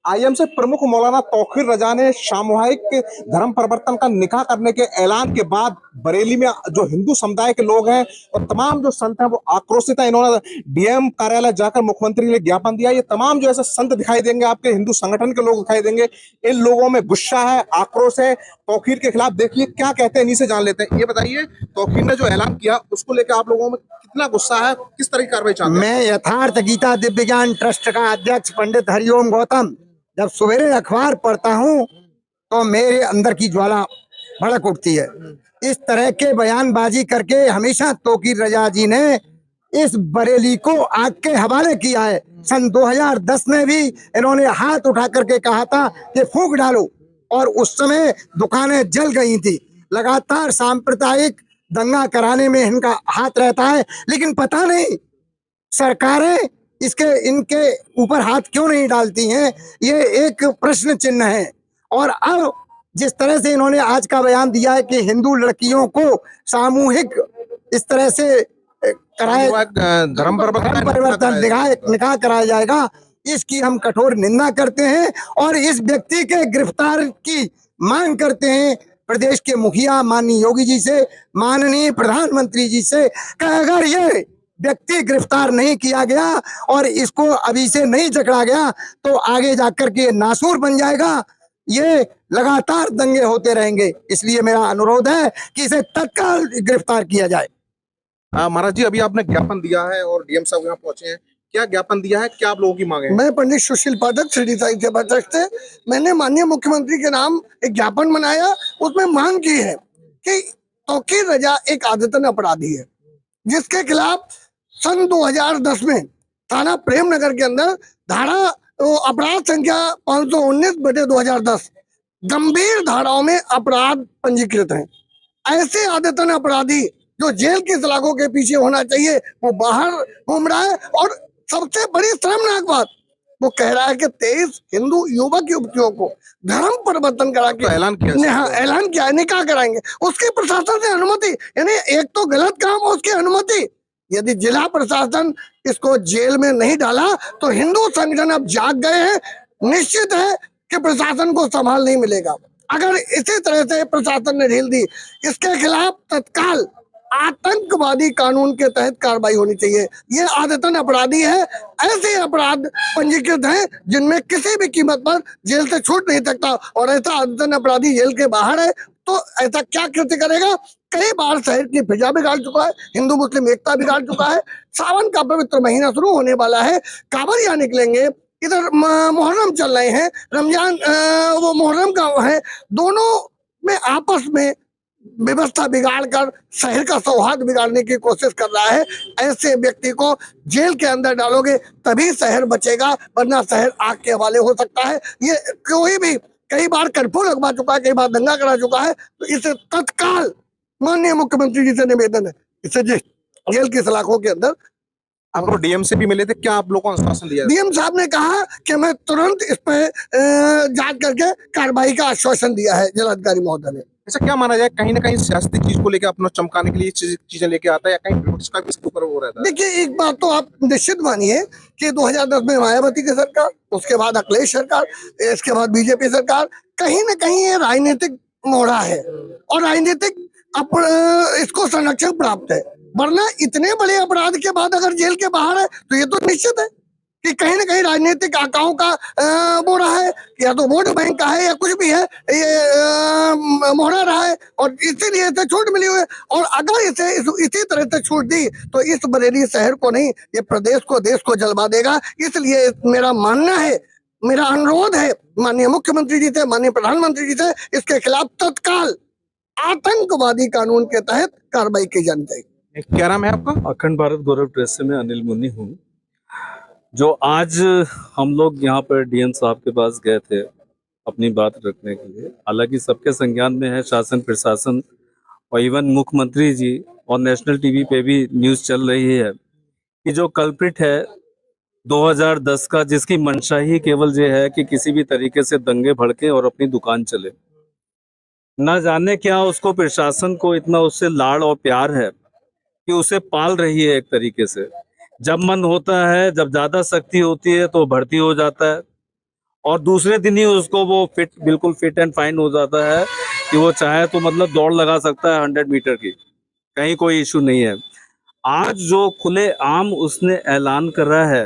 आईएमसे प्रमुख मौलाना तौकीर रजा ने सामूहिक धर्म परिवर्तन का निकाह करने के ऐलान के बाद बरेली में जो हिंदू समुदाय के लोग हैं और तमाम जो संत हैं वो आक्रोशित है। इन्होंने डीएम कार्यालय जाकर मुख्यमंत्री ने ज्ञापन दिया। ये तमाम जो ऐसे संत दिखाई देंगे, आपके हिंदू संगठन के लोग दिखाई देंगे, इन लोगों में गुस्सा है, आक्रोश है तौकीर के खिलाफ। देखिए क्या कहते हैं, इन्हीं से जान लेते हैं। ये बताइए, तौकीर ने जो ऐलान किया उसको लेकर आप लोगों में कितना गुस्सा है, किस तरह की कार्रवाई चाहते हैं? मैं यथार्थ गीता दिव्य ज्ञान ट्रस्ट का अध्यक्ष पंडित हरिओम गौतम जब सवेरे अखबार पढ़ता हूँ तो मेरे अंदर की ज्वाला भड़क उठती है। इस तरह के बयानबाजी करके हमेशा तौकीर रजा जी ने इस बरेली को आग के हवाले किया है। सन 2010 में भी इन्होंने हाथ उठा करके कहा था कि फूंक डालो, और उस समय दुकानें जल गई थी। लगातार सांप्रदायिक दंगा कराने में इनका हाथ रहता है, लेकिन पता नहीं सरकारें इनके ऊपर हाथ क्यों नहीं डालती हैं, ये एक प्रश्न चिन्ह है। और अब जिस तरह से इन्होंने आज का बयान दिया है कि हिंदू लड़कियों को सामूहिक इस तरह से धर्म परिवर्तन निकाह कराया जाएगा, इसकी हम कठोर निंदा करते हैं और इस व्यक्ति के गिरफ्तार की मांग करते हैं प्रदेश के मुखिया माननीय योगी जी से, माननीय प्रधानमंत्री जी से, कि अगर ये व्यक्ति गिरफ्तार नहीं किया गया और इसको अभी से नहीं जकड़ा गया तो आगे जाकर के नासूर बन जाएगा। ये लगातार दंगे होते रहेंगे, इसलिए मेरा अनुरोध है कि इसे तत्काल गिरफ्तार किया जाए। महाराज जी, अभी आपने ज्ञापन दिया है और डीएम साहब यहाँ पहुंचे हैं, क्या ज्ञापन दिया है, क्या आप लोगों की मांगे हैं? मैं पंडित सुशील पाठक शिरडी साई सेवा ट्रस्ट से मैंने माननीय मुख्यमंत्री के नाम एक ज्ञापन बनाया। उसमें मांग की है कि तौकीर रजा एक आदतन अपराधी है, जिसके खिलाफ सन 2010 में थाना प्रेमनगर के अंदर धारा अपराध संख्या 519/2010 गंभीर धाराओं में अपराध पंजीकृत हैं। ऐसे आदतन अपराधी जो जेल की सलाखों के पीछे होना चाहिए वो बाहर घूम रहा है। और सबसे बड़ी शर्मनाक बात, वो कह रहा है कि 23 हिंदू युवक युवतियों को धर्म परिवर्तन करा के ऐलान किया, निकाह कराएंगे, उसकी प्रशासन से अनुमति। यानी एक तो गलत काम, उसकी अनुमति। यदि जिला प्रशासन इसको जेल में नहीं डाला तो हिंदू संगठन अब जाग गए हैं। निश्चित है कि प्रशासन को संभाल नहीं मिलेगा। अगर इसी तरह से प्रशासन ने ढील दी, इसके खिलाफ तत्काल आतंकवादी कानून के तहत कार्रवाई होनी चाहिए। ये आदतन अपराधी है। ऐसे अपराध पंजीकृत हैं जिनमें किसी भी कीमत पर जेल से छूट नहीं सकता, और ऐसा आदतन अपराधी जेल के बाहर है तो ऐसा क्या कृत्य करेगा। कई बार शहर की फिजा बिगाड़ चुका है, हिंदू मुस्लिम एकता बिगाड़ चुका है। सावन का पवित्र महीना शुरू होने वाला है, कांवरिया निकलेंगे, इधर मुहर्रम चल रहे हैं, रमजान वो मुहर्रम का है, दोनों में आपस में व्यवस्था बिगाड़ कर शहर का सौहार्द बिगाड़ने की कोशिश कर रहा है। ऐसे व्यक्ति को जेल के अंदर डालोगे तभी शहर बचेगा, वरना शहर आग के हवाले हो सकता है। ये कोई भी कई बार कर्फ्यू लगवा चुका है, कई बार दंगा करा चुका है, तो इसे तत्काल माननीय मुख्यमंत्री जी से निवेदन है, इसे जेल की सलाखों के अंदर। आप लोग डीएम से भी मिले थे, क्या आप लोगों को आश्वासन दिया? डीएम साहब ने कहा कि मैं तुरंत इस पर जांच करके कार्रवाई का आश्वासन दिया है जिलाधिकारी महोदय ने। ऐसा क्या माना जाए, कहीं ना कहीं सियासती चीज को लेकर अपना चमकाने के लिए चीजें लेके आता है, या कहीं विपक्ष का भी इसके ऊपर वो रहता है? देखिए, एक बात तो आप निश्चित मानिए कि 2010 में मायावती की सरकार, उसके बाद अखिलेश सरकार, इसके बाद बीजेपी सरकार, कहीं ना कहीं ये राजनीतिक मोड़ा है और राजनीतिक इसको संरक्षण प्राप्त है। वरना इतने बड़े अपराध के बाद अगर जेल के बाहर है तो ये तो निश्चित है कि कहीं ना कहीं राजनीतिक आकाओं का मोहरा है, या तो वोट बैंक का है, या कुछ भी है, ये मोहरा रहा है और इसीलिए इसे छूट मिली हुई है। और अगर इसे इसी तरह से छूट दी तो इस बरेली शहर को नहीं, ये प्रदेश को, देश को जलवा देगा। इसलिए मेरा मानना है, मेरा अनुरोध है माननीय मुख्यमंत्री जी से, माननीय प्रधानमंत्री जी से, इसके खिलाफ तत्काल आतंकवादी कानून के तहत कार्रवाई की जानी चाहिए। क्या नाम है आपका? अखंड भारत गौरव ट्रस्ट से मैं अनिल मुन्नी हूँ। जो आज हम लोग यहाँ पर डीएम साहब के पास गए थे अपनी बात रखने के लिए, हालांकि सबके संज्ञान में है, शासन प्रशासन और इवन मुख्यमंत्री जी और नेशनल टीवी पे भी न्यूज़ चल रही है कि जो कल्प्रिट है 2010 का, जिसकी मंशा ही केवल ये है कि किसी भी तरीके से दंगे भड़के और अपनी दुकान चले, न जाने क्या उसको प्रशासन को इतना उससे लाड़ और प्यार है कि उसे पाल रही है एक तरीके से। जब मन होता है, जब ज्यादा शक्ति होती है तो भर्ती हो जाता है, और दूसरे दिन ही उसको वो बिल्कुल फिट एंड फाइन हो जाता है कि वो चाहे तो मतलब दौड़ लगा सकता है 100 मीटर की, कहीं कोई इशू नहीं है। आज जो खुले आम उसने ऐलान करा है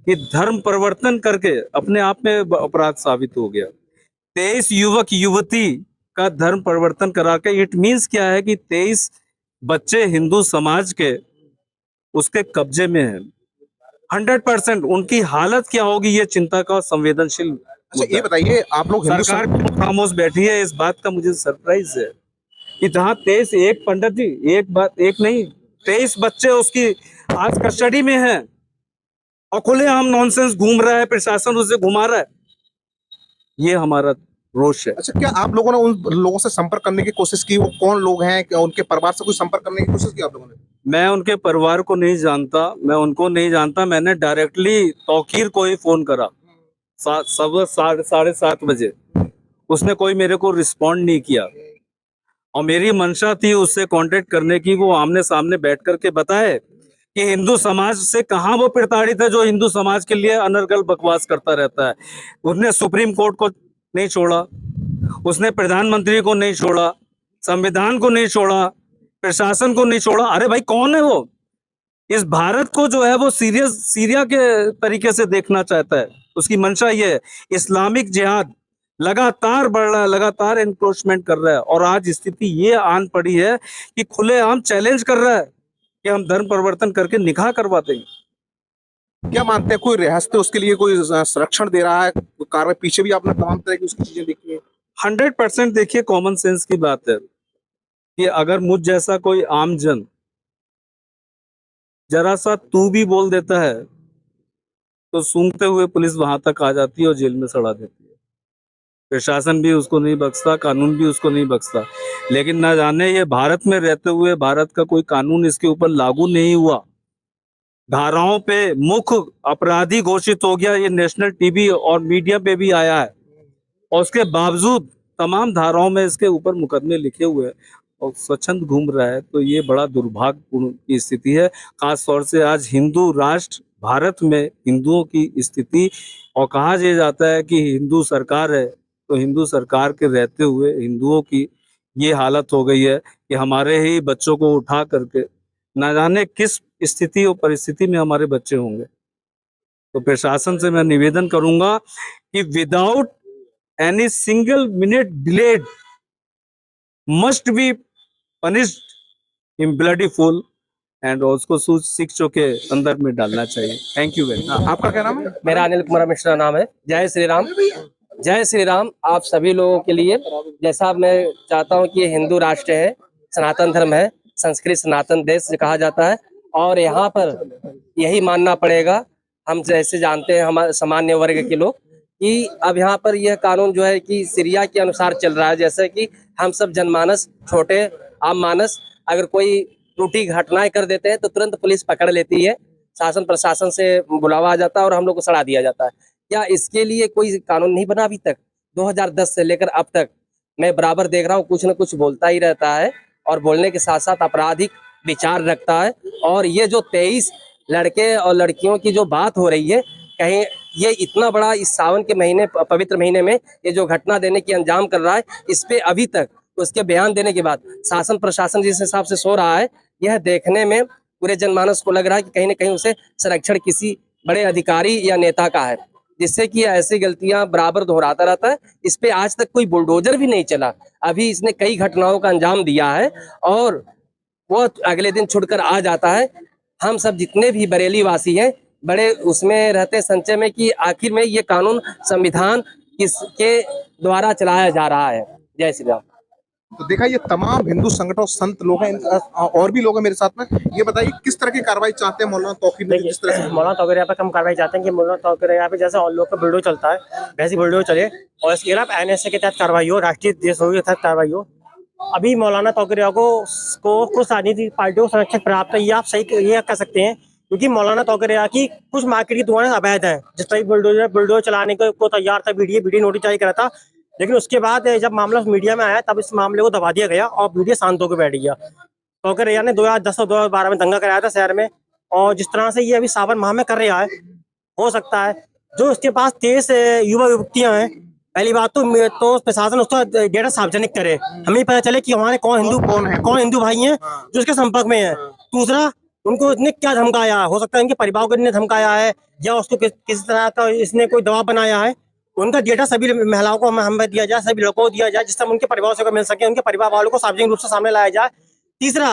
कि धर्म परिवर्तन करके अपने आप में अपराध साबित हो गया। 23 युवक युवती का धर्म परिवर्तन करा के, इट मीन्स क्या है कि 23 बच्चे हिंदू समाज के उसके कब्जे में हैं। 100% उनकी हालत क्या होगी, ये चिंता का संवेदनशील अच्छा मुद्दा ये है। बताइए, आप लोग हिंदू सरकार क्यों खामोश बैठी है, इस बात का मुझे सरप्राइज है कि जहाँ 23 एक पंडित जी, एक बात एक नहीं 23 बच्चे उसकी आज कस्टडी में हैं और खुलेआम नॉनसेंस घूम रहा है, प्रशासन उसे घुमा रहा है। ये हमारा रोष है। अच्छा, क्या आप लोगों ने उन लोगों से संपर्क करने की कोशिश की? वो कौन लोग हैं? क्या उनके परिवार से कोई संपर्क करने की कोशिश की आप लोगों ने? मैं उनके परिवार को नहीं जानता, मैं उनको नहीं जानता। मैंने डायरेक्टली तौकीर को ही फोन करा साढ़े 7 बजे। उसने कोई मेरे को रिस्पॉन्ड नहीं किया और मेरी मंशा थी उससे कांटेक्ट करने की, वो आमने सामने बैठ करके बताए कि हिंदू समाज से कहाँ वो प्रताड़ित है जो हिंदू समाज के लिए अनर्गल बकवास करता रहता है। उसने सुप्रीम कोर्ट को नहीं छोड़ा, उसने प्रधानमंत्री को नहीं छोड़ा, संविधान को नहीं छोड़ा, प्रशासन को नहीं छोड़ा। अरे भाई कौन है वो? इस भारत को जो है वो सीरिया के तरीके से देखना चाहता है। उसकी मंशा ये है। इस्लामिक जिहाद लगातार बढ़ रहा है, लगातार एनक्रोचमेंट कर रहा है और आज स्थिति ये आन पड़ी है कि खुलेआम चैलेंज कर रहा है कि हम धर्म परिवर्तन करके निकाह करवा देंगे। क्या मानते हैं, कोई रियासत उसके लिए कोई संरक्षण दे रहा है? कोई कार्रवाई पीछे भी आपने तमाम तरह की उसकी चीजें देखी है? 100% देखिए, कॉमन सेंस की बात है कि अगर मुझ जैसा कोई आम जन जरा सा तू भी बोल देता है तो सूंघते हुए पुलिस वहां तक आ जाती है और जेल में सड़ा देती है। प्रशासन भी उसको नहीं बख्शता, कानून भी उसको नहीं बख्शता। लेकिन ना जाने ये भारत में रहते हुए भारत का कोई कानून इसके ऊपर लागू नहीं हुआ, धाराओं पे मुख्य अपराधी घोषित हो गया। ये नेशनल टीवी और मीडिया पे भी आया है और उसके बावजूद तमाम धाराओं में इसके ऊपर मुकदमे लिखे हुए हैं और स्वच्छंद घूम रहा है। तो ये बड़ा दुर्भाग्यपूर्ण की स्थिति है। खास तौर से आज हिंदू राष्ट्र भारत में हिंदुओं की स्थिति, और कहा यह जाता है कि हिंदू सरकार है, तो हिंदू सरकार के रहते हुए हिंदुओं की ये हालत हो गई है कि हमारे ही बच्चों को उठा करके ना जाने किस स्थिति और परिस्थिति में हमारे बच्चे होंगे। तो प्रशासन से मैं निवेदन करूंगा कि without any single minute delayed must be punished in bloody fool and उसको शिक्षों के अंदर में डालना चाहिए। Thank you very much. आपका क्या नाम है? मेरा अनिल कुमार मिश्रा नाम है। जय श्री राम। जय श्री राम आप सभी लोगों के लिए। जैसा मैं चाहता हूं कि ये हिंदू राष्ट्र है, सनातन धर्म है, संस्कृत सनातन देश कहा जाता है और यहाँ पर यही मानना पड़ेगा। हम जैसे जानते हैं हमारे सामान्य वर्ग के लोग कि अब यहाँ पर यह कानून जो है कि सीरिया के अनुसार चल रहा है। जैसे कि हम सब जनमानस, छोटे आम मानस अगर कोई त्रुटि घटनाएं कर देते हैं तो तुरंत पुलिस पकड़ लेती है, शासन प्रशासन से बुलावा आ जाता है और हम लोग को सड़ा दिया जाता है। क्या इसके लिए कोई कानून नहीं बना अभी तक? 2010 से लेकर अब तक मैं बराबर देख रहा हूँ कुछ न कुछ बोलता ही रहता है और बोलने के साथ साथ आपराधिक विचार रखता है। और ये जो 23 लड़के और लड़कियों की जो बात हो रही है, कहीं ये इतना बड़ा इस सावन के महीने, पवित्र महीने में ये जो घटना देने की अंजाम कर रहा है, इस पे अभी तक उसके बयान देने के बाद शासन प्रशासन जिस हिसाब से सो रहा है, यह देखने में पूरे जनमानस को लग रहा है कि कहीं ना कहीं उसे संरक्षण किसी बड़े अधिकारी या नेता का है, जिससे कि ऐसी गलतियां बराबर दोहराता रहता है। इस पे आज तक कोई बुलडोजर भी नहीं चला। अभी इसने कई घटनाओं का अंजाम दिया है और वो अगले दिन छुटकर आ जाता है। हम सब जितने भी बरेली वासी हैं बड़े उसमें रहते संचय में कि आखिर में ये कानून संविधान किसके द्वारा चलाया जा रहा है। जय श्री राम। तो देखा, ये तमाम हिंदू संगठन और संत लोग हैं, और भी लोग हैं मेरे साथ में। ये बताइए किस तरह की कार्रवाई चाहते हैं मौलाना तौकीर ने? जिस तरह से मौलाना तौकीर यहाँ पे हम कार्रवाई चाहते हैं कि मौलाना तौकीर यहाँ पे जैसे और लोग का बुलडोजर चलता है वैसे बुलडोजर चले और इसके खिलाफ NSA के तहत कार्रवाई हो, राष्ट्रीय देशद्रोही के तहत कार्रवाई हो। अभी मौलाना तौकीर को कुछ राजनीतिक पार्टियों को संरक्षण प्राप्त है, ये आप सही ये कह सकते हैं, क्योंकि मौलाना तौकीर की कुछ मार्केट की दुकानें अवैध है। जिस तरह बुलडोजर चलाने को तैयार था, वीडियो नोटिस जारी करा था, लेकिन उसके बाद जब मामला मीडिया में आया तब इस मामले को दबा दिया गया और मीडिया शांत होकर बैठ गया। तौकीर ने 2010 और 2012 में दंगा कराया था शहर में और जिस तरह से ये अभी सावन माह में कर रहा है, हो सकता है जो उसके पास 23 युवा युवतियां हैं, पहली बात तो प्रशासन उसका डेटा सार्वजनिक करे, हमें पता चले कि हमारे कौन हिंदू भाई हैं जो उसके संपर्क में है। दूसरा, उनको इसने क्या धमकाया, हो सकता है इनके परिवार को इसने धमकाया है या उसको किसी तरह का इसने कोई दबाव बनाया है, उनका डेटा सभी महिलाओं को हमें दिया जाए, सभी लड़कों को दिया जाए, जिससे उनके परिवार से मिल सके, उनके परिवार वालों को सार्वजनिक रूप से सामने लाया जाए। तीसरा,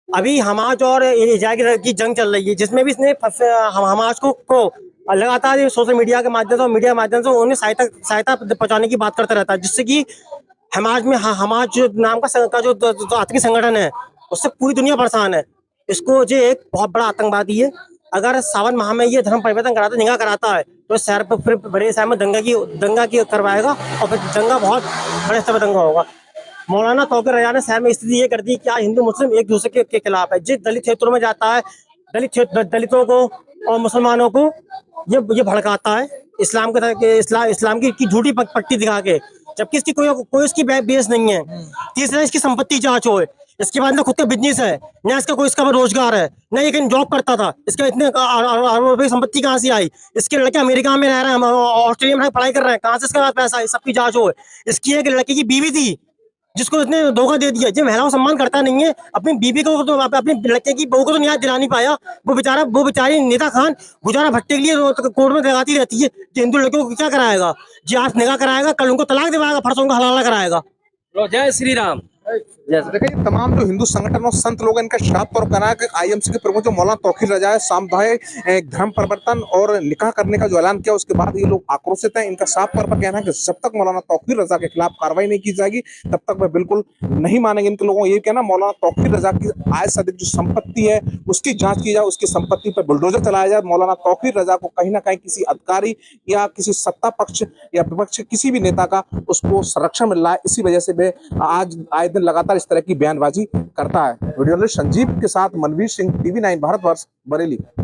अभी हमाज और इजराइल की जंग चल रही है, जिसमें भी इसने हमाज को लगातार सोशल मीडिया के माध्यम से और मीडिया के माध्यम से उन्हें सहायता पहुंचाने की बात करता रहता है, जिससे कि हमाज नाम का जो आतंकी संगठन है उससे पूरी दुनिया परेशान है। इसको जो एक बहुत बड़ा आतंकवादी है। अगर सावन माह में ये धर्म परिवर्तन कराता, निगाह कराता है, तो शहर पर फिर बड़े शहर में दंगा की करवाएगा और फिर दंगा बहुत बड़े स्तर पर दंगा होगा। मौलाना तौकीर रजा ने शहर में स्थिति ये कर दी कि हिंदू मुस्लिम एक दूसरे के खिलाफ है। जिस दलित क्षेत्रों में जाता है, दलितों को और मुसलमानों को ये भड़काता है इस्लाम की झूठी पट्टी दिखा के, जबकि इसकी कोई इसकी बेस नहीं है। तीसरा, इसकी संपत्ति जांच हो, इसके बाद ना खुद का बिजनेस है, ना इसका रोजगार है, ना ये कहीं जॉब करता था, इसका इतने अरबों रुपए संपत्ति कहाँ से आई। इसके लड़के अमेरिका में रह रहे हैं, ऑस्ट्रेलिया में पढ़ाई कर रहे हैं, कहाँ से इसके पास पैसा है, सबकी जांच हो। इसकी एक लड़के की बीवी थी जिसको इसने धोखा दे दिया। जो महिलाओं सम्मान करता नहीं है, अपनी बीवी को तो अपने लड़के की बहू को तो न्याय दिला नहीं पाया। वो बेचारी निदा खान गुजारा भट्टे के लिए कोर्ट में लगाती रहती है कि हिंदू लड़कियों को क्या कराएगा जी, आज निगाह कराएगा, कल उनको तलाक दिलाएगा, परसों उनको हलाला कराएगा। जय श्री राम। देखिए, तमाम जो हिंदू संगठन और संत लोग इनका साफ तौर पर कि आईएमसी के प्रमुख जो मौलाना तौकीर रजा है, सामुदायिक धर्म परिवर्तन और निकाह करने का जो ऐलान किया उसके बाद ये लोग आक्रोशित हैं। इनका साफ तौर पर कहना है कि जब तक मौलाना तौकीर रजा के खिलाफ कार्रवाई नहीं की जाएगी तब तक वे बिल्कुल नहीं मानेंगे। इनके लोगों को ये कहना, मौलाना तौकीर रजा की आय से अधिक जो संपत्ति है उसकी जांच की जाए, उसकी संपत्ति पर बुलडोजर चलाया जाए। मौलाना तौकीर रजा को कहीं ना कहीं किसी अधिकारी या किसी सत्ता पक्ष या विपक्ष किसी भी नेता का उसको संरक्षण मिल रहा है, इसी वजह से वे आज आए दिन लगातार इस तरह की बयानबाजी करता है। वीडियो जर्नलिस्ट संजीव के साथ मनवीर सिंह, TV9 भारतवर्ष, बरेली।